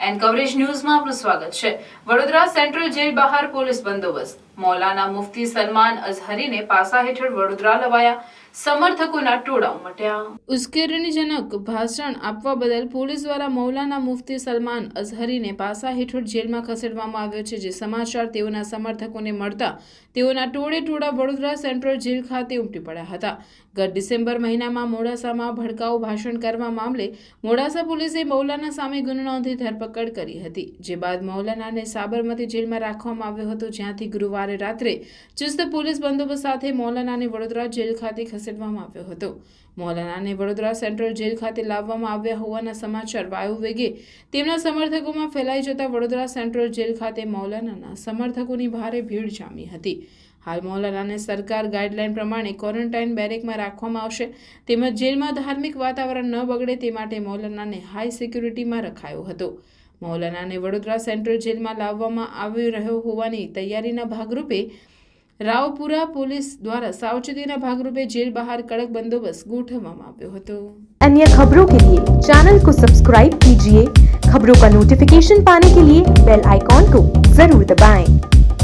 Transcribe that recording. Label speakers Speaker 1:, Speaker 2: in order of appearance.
Speaker 1: And coverage ન્યૂઝમાં આપનું સ્વાગત છે। વડોદરા સેન્ટ્રલ જેલ બહાર પોલીસ બંદોબસ્ત। મૌલાના મુફ્તી સલમાન અઝહરીને પાસા હેઠળ વડોદરા લવાયા। સમર્થકોના ટોળા ઉમટ્યા। ઉશ્કેરણીજનક ભાષણ આપવા બદલ પોલીસ દ્વારા મૌલાના મુફ્તી સલમાન અઝહરીને પાસા હેઠળ જેલમાં ખસેડવામાં આવ્યો છે। જે સમાચાર તેઓના સમર્થકોને મળતા તેઓના ટોળે ટોળા વડોદરા સેન્ટ્રલ જેલ ખાતે ઉમટી પડ્યા હતા। ગત ડિસેમ્બર મહિનામાં મોડાસામાં ભડકાઉ ભાષણ કરવા મામલે મોડાસા પોલીસે મૌલાના સામે ગુનો નોંધી ધરપકડ કરી હતી। જે બાદ મૌલાનાને સાબરમતી જેલમાં રાખવામાં આવ્યો હતો, જ્યાંથી ગુરુવારે રાત્રે ચુસ્ત પોલીસ બંદોબસ્ત સાથે મૌલાનાને વડોદરા જેલ ખાતે ખસેડવામાં આવ્યો હતો। મૌલાનાને વડોદરા સેન્ટ્રલ જેલ ખાતે લાવવામાં આવ્યા હોવાના સમાચાર વાયુ વેગે તેમના સમર્થકોમાં ફેલાઈ જતા વડોદરા સેન્ટ્રલ જેલ ખાતે મૌલાનાના સમર્થકોની ભારે ભીડ જામી હતી। હાલ મૌલાનાને સરકાર ગાઈડલાઈન પ્રમાણે ક્વોરન્ટાઇન બેરેકમાં રાખવામાં આવશે, તેમજ જેલમાં ધાર્મિક વાતાવરણ ન બગડે તે માટે મૌલાનાને હાઈ સિક્યુરિટીમાં રખાયો હતો। મૌલાનાને વડોદરા સેન્ટ્રલ જેલમાં લાવવામાં આવી રહ્યો હોવાની તૈયારીના ભાગરૂપે રાવપુરા પોલીસ દ્વારા સાવચેતીના ભાગરૂપે જેલ બહાર કડક બંદોબસ્ત ગોઠવવામાં આવ્યો હતો।
Speaker 2: अन्य खबरों के लिए चैनल को सब्सक्राइब कीजिए। खबरों का नोटिफिकेशन पाने के लिए बेल आइकॉन को जरूर दबाएं।